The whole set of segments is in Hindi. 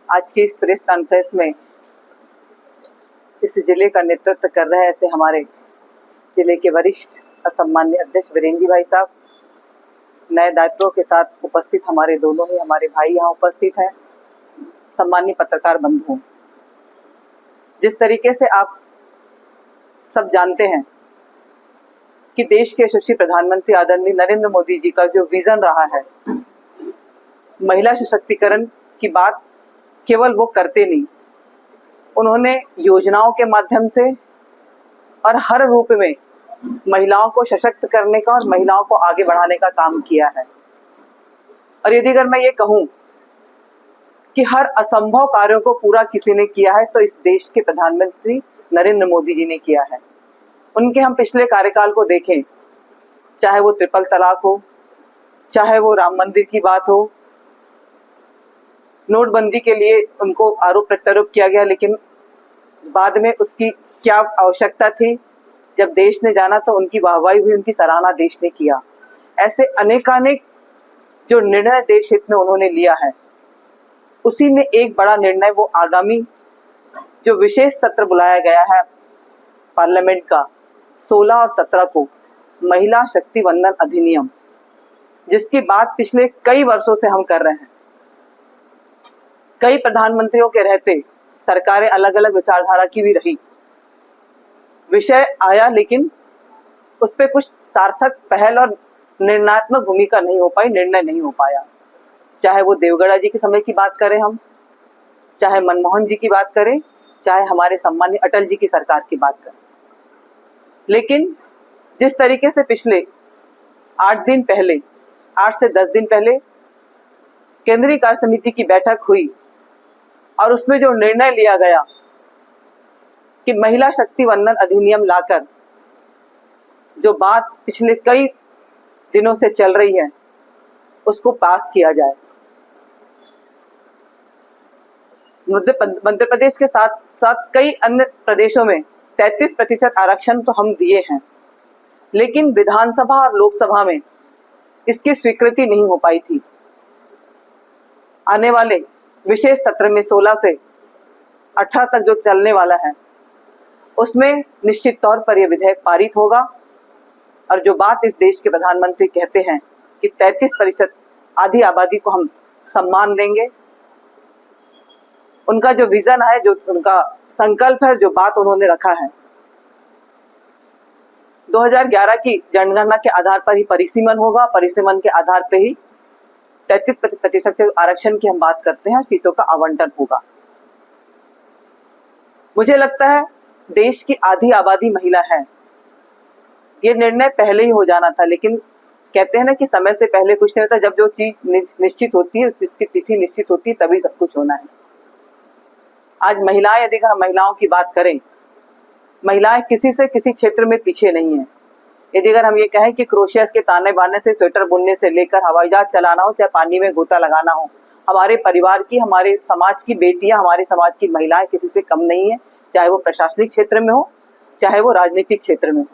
आज की इस प्रेस कॉन्फ्रेंस में इस जिले का नेतृत्व कर रहे हैं ऐसे हमारे जिले के वरिष्ठ और सम्माननीय अध्यक्ष वीरेंद्र जी भाई साहब, नए दायित्वों के साथ उपस्थित हमारे दोनों ही हमारे भाई यहाँ उपस्थित हैं, सम्माननीय पत्रकार बंधुओं। जिस तरीके से आप सब जानते हैं कि देश के यशस्वी प्रधानमंत्री आदरणीय नरेंद्र मोदी जी का जो विजन रहा है, महिला सशक्तिकरण की बात केवल वो करते नहीं, उन्होंने योजनाओं के माध्यम से और हर रूप में महिलाओं को सशक्त करने का और महिलाओं को आगे बढ़ाने का काम किया है। और यदि अगर मैं ये कहूं कि हर असंभव कार्यों को पूरा किसी ने किया है तो इस देश के प्रधानमंत्री नरेंद्र मोदी जी ने किया है। उनके हम पिछले कार्यकाल को देखें, चाहे वो ट्रिपल तलाक हो, चाहे वो राम मंदिर की बात हो, नोटबंदी के लिए उनको आरोप प्रत्यारोप किया गया, लेकिन बाद में उसकी क्या आवश्यकता थी, जब देश ने जाना तो उनकी वाहवाही हुई, उनकी सराहना देश ने किया। ऐसे अनेकानेक जो निर्णय देश हित में उन्होंने लिया है, उसी में एक बड़ा निर्णय वो आगामी जो विशेष सत्र बुलाया गया है पार्लियामेंट का 16 और 17 को, महिला शक्ति वंदन अधिनियम, जिसकी बात पिछले कई वर्षों से हम कर रहे हैं। कई प्रधानमंत्रियों के रहते सरकारें अलग अलग विचारधारा की भी रही, विषय आया लेकिन उस पर कुछ सार्थक पहल और निर्णयात्मक भूमिका नहीं हो पाई, निर्णय नहीं हो पाया। चाहे वो देवगौड़ा जी के समय की बात करें हम, चाहे मनमोहन जी की बात करें, चाहे हमारे सम्माननीय अटल जी की सरकार की बात करें। लेकिन जिस तरीके से पिछले 8 से 10 दिन पहले केंद्रीय कार्य समिति की बैठक हुई और उसमें जो निर्णय लिया गया कि महिला शक्ति वंदन अधिनियम लाकर जो बात पिछले कई दिनों से चल रही है उसको पास किया जाए। मध्य प्रदेश के साथ साथ कई अन्य प्रदेशों में 33% आरक्षण तो हम दिए हैं, लेकिन विधानसभा और लोकसभा में इसकी स्वीकृति नहीं हो पाई थी। आने वाले विशेष सत्र में 16 से 18 तक जो चलने वाला है, उसमें निश्चित तौर पर यह विधेयक पारित होगा। और जो बात इस देश के प्रधानमंत्री कहते हैं कि 33% आधी आबादी को हम सम्मान देंगे, उनका जो विजन है, जो उनका संकल्प है, जो बात उन्होंने रखा है, 2011 की जनगणना के आधार पर ही परिसीमन होगा। परिसीमन के आधार पर ही 33% आरक्षण की हम बात करते हैं, सीटों का आवंटन होगा। मुझे लगता है देश की आधी आबादी महिला है। ये निर्णय पहले ही हो जाना था, लेकिन कहते हैं ना कि समय से पहले कुछ नहीं होता। जब जो चीज निश्चित होती है, उसकी तिथि निश्चित होती है, तभी सब कुछ होना है। आज महिलाएं, यदि हम महिलाओं की बात करें, महिलाएं किसी से किसी क्षेत्र में पीछे नहीं है। यदि अगर हम ये कहें कि क्रोशिया के ताने बाने से, स्वेटर बुनने से लेकर हवाई जहाज चलाना हो, चाहे पानी में गोता लगाना हो, हमारे परिवार की, हमारे समाज की बेटियां, हमारे समाज की महिलाएं किसी से कम नहीं है, चाहे वो प्रशासनिक क्षेत्र में हो, चाहे वो राजनीतिक क्षेत्र में हो।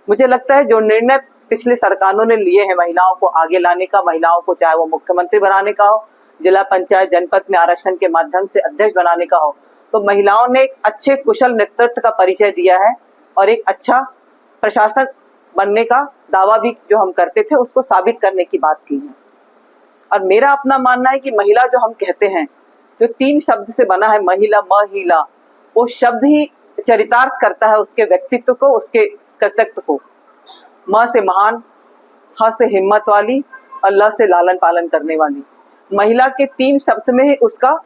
मुझे लगता है जो निर्णय पिछले सरकारों ने लिए हैं महिलाओं को आगे लाने का, महिलाओं को चाहे वो मुख्यमंत्री बनाने का हो, जिला पंचायत जनपद में आरक्षण के माध्यम से अध्यक्ष बनाने का हो, तो महिलाओं ने एक अच्छे कुशल नेतृत्व का परिचय दिया है और एक अच्छा प्रशासक बनने का दावा भी जो हम करते थे उसको साबित करने की बात की है। और मेरा अपना मानना है कि महिला जो हम कहते हैं, जो 3 शब्द से बना है, महिला, महिला, वो शब्द ही चरितार्थ करता है उसके व्यक्तित्व को, उसके कर्तव्य को। म से महान, ह से हिम्मत वाली और ल से लालन पालन करने वाली। महिला के 3 शब्द में ही उसका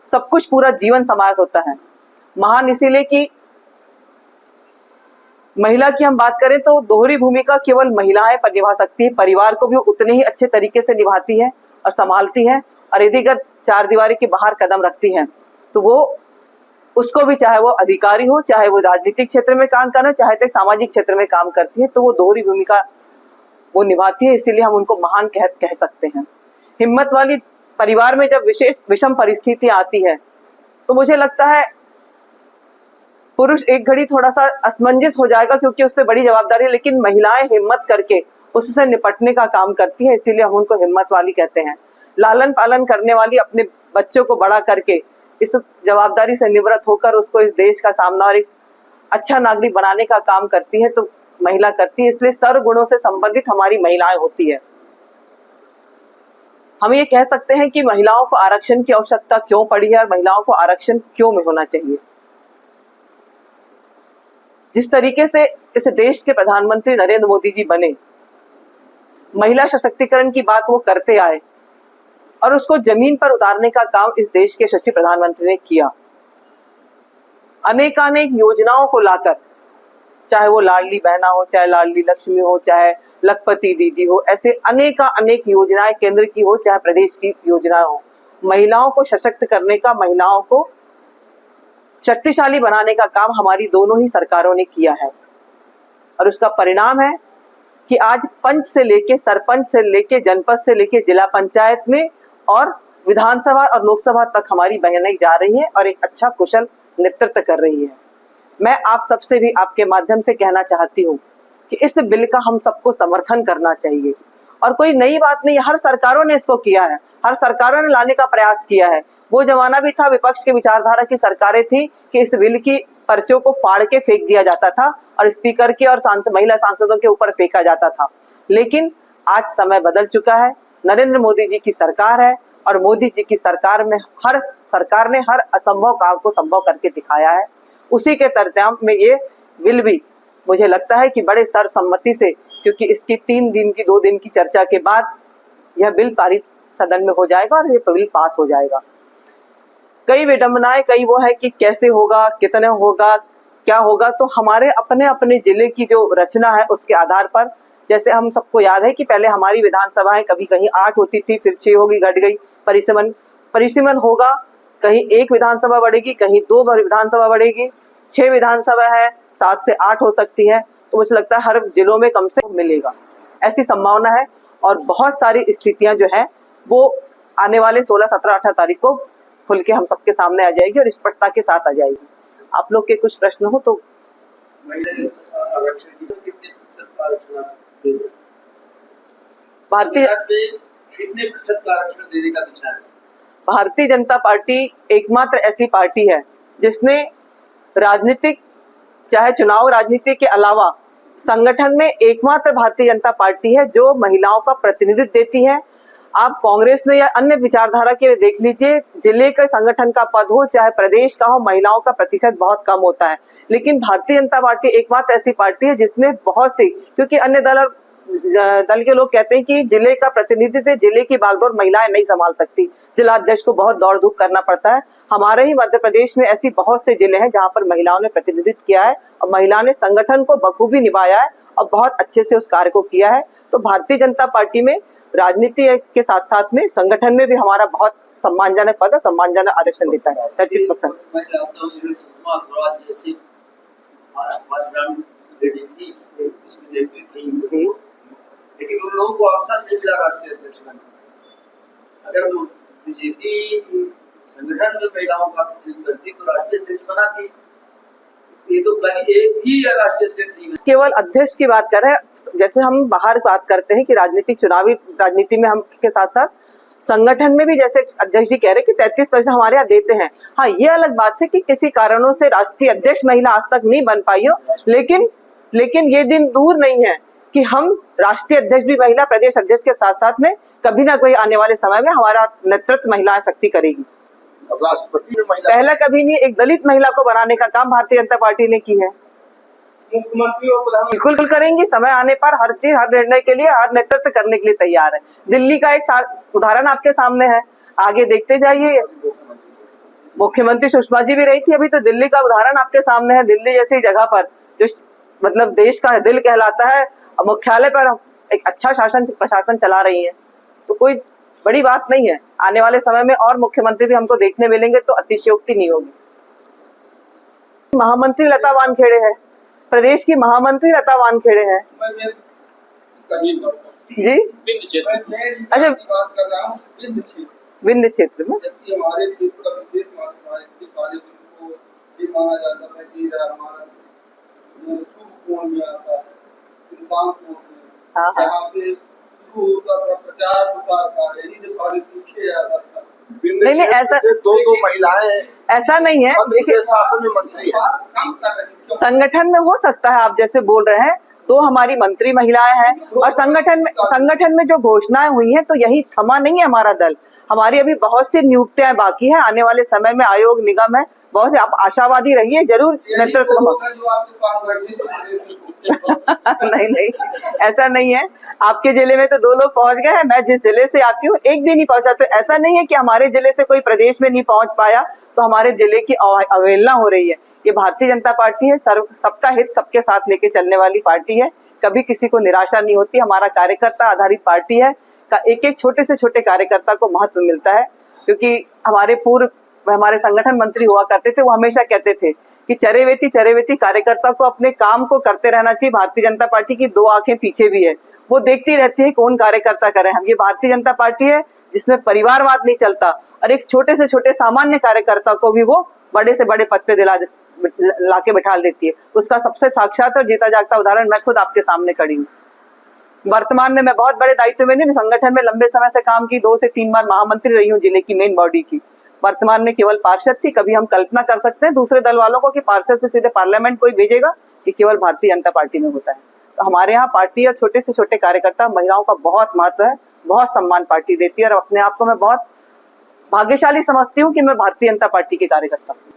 सब कुछ पूरा जीवन समाहित होता है। महान इसीलिए कि महिला की हम बात करें तो दोहरी भूमिका केवल महिलाएं निभा सकती है, परिवार को भी उतने ही अच्छे तरीके से निभाती है और संभालती है। और यदि अगर 4 दीवारी के बाहर कदम रखती हैं तो वो उसको भी, चाहे वो अधिकारी हो, चाहे वो राजनीतिक क्षेत्र में काम करना, चाहे तो सामाजिक क्षेत्र में काम करती है, तो वो दोहरी भूमिका वो निभाती है। इसीलिए हम उनको महान कह सकते हैं। हिम्मत वाली, परिवार में जब विशेष विषम परिस्थिति आती है तो मुझे लगता है पुरुष एक घड़ी थोड़ा सा असमंजस हो जाएगा, क्योंकि उस पर बड़ी जवाबदारी है, लेकिन महिलाएं हिम्मत करके उससे निपटने का काम करती है, इसीलिए हम उनको हिम्मत वाली कहते हैं। लालन पालन करने वाली, अपने बच्चों को बड़ा करके इस जवाबदारी से निवृत्त होकर उसको इस देश का सामना और एक अच्छा नागरिक बनाने का काम करती है, तो महिला करती है। इसलिए सर्व गुणों से संबंधित हमारी महिलाएं होती है। हम ये कह सकते हैं कि महिलाओं को आरक्षण की आवश्यकता क्यों पड़ी है और महिलाओं को आरक्षण क्यों में होना चाहिए। जिस तरीके से इस देश के प्रधानमंत्री नरेंद्र मोदी जी बने, महिला सशक्तिकरण की बात वो करते आए और उसको जमीन पर उतारने का काम इस देश के यशस्वी प्रधानमंत्री ने किया। अनेकानेक योजनाओं को लाकर, चाहे वो लाडली बहना हो, चाहे लाडली लक्ष्मी हो, चाहे लखपति दीदी हो, ऐसे अनेक योजनाएं केंद्र की हो, चाहे प्रदेश की योजनाएं हो, महिलाओं को सशक्त करने का, महिलाओं को शक्तिशाली बनाने का काम हमारी दोनों ही सरकारों ने किया है। और उसका परिणाम है कि आज पंच से लेके, सरपंच से लेके, जनपद से लेके जिला पंचायत में और विधानसभा और लोकसभा तक हमारी बहनें जा रही हैं और एक अच्छा कुशल नेतृत्व कर रही है। मैं आप सबसे भी आपके माध्यम से कहना चाहती हूँ कि इस बिल का हम सबको समर्थन करना चाहिए। और कोई नई बात नहीं, हर सरकारों ने इसको किया है, हर सरकारों ने लाने का प्रयास किया है। वो जमाना भी था, विपक्ष की विचारधारा की सरकारें थी कि इस बिल की पर्चों को फाड़ के फेंक दिया जाता था और स्पीकर के और महिला सांसदों के ऊपर फेंका जाता था। लेकिन आज समय बदल चुका है, नरेंद्र मोदी जी की सरकार है और मोदी जी की सरकार ने हर असंभव काम को संभव करके दिखाया है। उसी के तरताम में ये बिल भी मुझे लगता है कि बड़े सर्वसम्मति से, क्योंकि इसकी 2 दिन की चर्चा के बाद यह बिल पारित सदन में हो जाएगा और ये बिल पास हो जाएगा। कई विडंबनाएं, कई वो है कि कैसे होगा, कितना होगा, क्या होगा, तो हमारे अपने अपने जिले की जो रचना है उसके आधार पर, जैसे हम सबको याद है कि पहले हमारी विधानसभाएं कभी कहीं 8 होती थी, फिर 6 होगी, घट गई, परिसीमन होगा, कहीं 1 विधानसभा बढ़ेगी, कहीं 2 विधानसभा बढ़ेगी, 6 विधानसभा है, 7 से 8 हो सकती है। तो मुझे लगता है हर जिलों में कम से कम मिलेगा, ऐसी संभावना है। और बहुत सारी स्थितियां जो है वो आने वाले 16, 17, 18 तारीख को खुल के हम सबके सामने आ जाएगी और स्पष्टता के साथ आ जाएगी। आप लोग के कुछ प्रश्न हो तो। भारतीय जनता पार्टी एकमात्र ऐसी पार्टी है जिसने राजनीतिक, चाहे चुनाव राजनीति के अलावा, संगठन में एकमात्र भारतीय जनता पार्टी है जो महिलाओं का प्रतिनिधित्व देती है। आप कांग्रेस में या अन्य विचारधारा के देख लीजिए, जिले के संगठन का पद हो चाहे प्रदेश का हो, महिलाओं का प्रतिशत बहुत कम होता है। लेकिन भारतीय जनता पार्टी एकमात्र ऐसी पार्टी है जिसमें बहुत सी, क्योंकि अन्य दल के लोग कहते हैं कि जिले का प्रतिनिधित्व, जिले की बागडोर महिलाएं नहीं संभाल सकती, जिला अध्यक्ष को बहुत दौड़ धूप करना पड़ता है। हमारे ही मध्य प्रदेश में ऐसी बहुत से जिले हैं जहां पर महिलाओं ने प्रतिनिधित्व किया है और महिला ने संगठन को बखूबी निभाया है और बहुत अच्छे से उस कार्य को किया है। तो भारतीय जनता पार्टी में राजनीति के साथ साथ में संगठन में भी हमारा बहुत सम्मानजनक पद, सम्मानजनक आरक्षण देता है 30%। जी, लेकिन उन लोगों को अवसर नहीं मिला राष्ट्रीय अध्यक्ष बनने। अगर बीजेपी संगठन में महिलाओं का प्रतिनिधित्व करती तो राष्ट्रीय अध्यक्ष बनाती। ये तो एक ही राष्ट्रीय अध्यक्ष नहीं, केवल अध्यक्ष की बात कर रहे हैं। जैसे हम बाहर बात करते हैं कि राजनीतिक, चुनावी राजनीति में हम के साथ साथ संगठन में भी, जैसे अध्यक्ष जी कह रहे हैं कि 33% हमारे यहाँ देते हैं। हाँ, ये अलग बात है कि किसी कारणों से राष्ट्रीय अध्यक्ष महिला आज तक नहीं बन पाई हो, लेकिन ये दिन दूर नहीं है कि हम राष्ट्रीय अध्यक्ष भी महिला, प्रदेश अध्यक्ष के साथ साथ में कभी ना कोई आने वाले समय में हमारा नेतृत्व महिला शक्ति करेगी। राष्ट्रपति में महिला पहला कभी नहीं, एक दलित महिला को बनाने का काम भारतीय जनता पार्टी ने की है। मुख्यमंत्री और प्रधानमंत्री बिल्कुल करेंगी, समय आने पर हर चीज, हर निर्णय के लिए, हर नेतृत्व करने के लिए तैयार है। दिल्ली का एक उदाहरण आपके सामने है, आगे देखते जाइए। मुख्यमंत्री सुषमा जी भी रही थी अभी, तो दिल्ली का उदाहरण आपके सामने है। दिल्ली जैसी जगह पर जो मतलब देश का दिल कहलाता है, मुख्यालय पर एक अच्छा प्रशासन चला रही है, तो कोई बड़ी बात नहीं है। आने वाले समय में और मुख्यमंत्री भी हमको देखने मिलेंगे तो अतिशयोक्ति नहीं होगी। महामंत्री लता वानखेड़े है, प्रदेश की महामंत्री लता वानखेड़े है जी। अच्छा, विंध्य क्षेत्र में हमारे क्षेत्र का विशेष महत्व है। इसके कार्य को ये माना जाता है कि हमारा शुभ कोण में आता है, इंसान कोण में, यहाँ से शुरू होता था प्रचार प्रसार कार्य। जब भारत दिया जाता था। नहीं नहीं, ऐसा दो महिलाएं ऐसा नहीं है। देखिए, शासन में मंत्री है, काम कर रहे हैं। संगठन में हो सकता है आप जैसे बोल रहे हैं, तो हमारी मंत्री महिलाएं हैं, और संगठन में जो घोषणाएं हुई हैं तो यही थमा नहीं है हमारा दल। हमारी अभी बहुत सी नियुक्तियां बाकी हैं, आने वाले समय में आयोग निगम है, बहुत से, आप आशावादी रहिए, जरूर नेतृत्व नहीं नहीं, ऐसा नहीं है। आपके जिले में तो 2 लोग पहुंच गए हैं, मैं जिस जिले से आती हूँ एक भी नहीं पहुंचा। तो ऐसा नहीं है कि हमारे जिले से कोई प्रदेश में नहीं पहुंच पाया तो हमारे जिले की अवहेलना हो रही है। ये भारतीय जनता पार्टी है, सबका हित सबके साथ लेके चलने वाली पार्टी है, कभी किसी को निराशा नहीं होती। हमारा कार्यकर्ता आधारित पार्टी है, का एक एक छोटे से छोटे कार्यकर्ता को महत्व मिलता है। क्योंकि हमारे संगठन मंत्री हुआ करते थे, वो हमेशा कहते थे कि चरेवेती कार्यकर्ता को अपने काम को करते रहना चाहिए। भारतीय जनता पार्टी की 2 आंखें पीछे भी है, वो देखती रहती है कौन कार्यकर्ता करे। हम, ये भारतीय जनता पार्टी है जिसमें परिवारवाद नहीं चलता, और एक छोटे से छोटे सामान्य कार्यकर्ता को भी वो बड़े से बड़े पद पे लाके बिठा देती है। उसका सबसे साक्षात और जीता जागता उदाहरण मैं खुद आपके सामने खड़ी हूँ। वर्तमान में मैं बहुत बड़े दायित्व में नहीं, संगठन में लंबे समय से काम की, 2 से 3 बार महामंत्री रही हूँ जिले की मेन बॉडी की। वर्तमान में केवल पार्षद थी। कभी हम कल्पना कर सकते हैं दूसरे दल वालों को कि पार्षद से सीधे पार्लियामेंट कोई भेजेगा, कि केवल भारतीय जनता पार्टी में होता है। तो हमारे यहाँ पार्टी और छोटे से छोटे कार्यकर्ता, महिलाओं का बहुत महत्व है, बहुत सम्मान पार्टी देती है, और अपने आप को मैं बहुत भाग्यशाली समझती हूँ कि मैं भारतीय जनता पार्टी की कार्यकर्ता हूँ।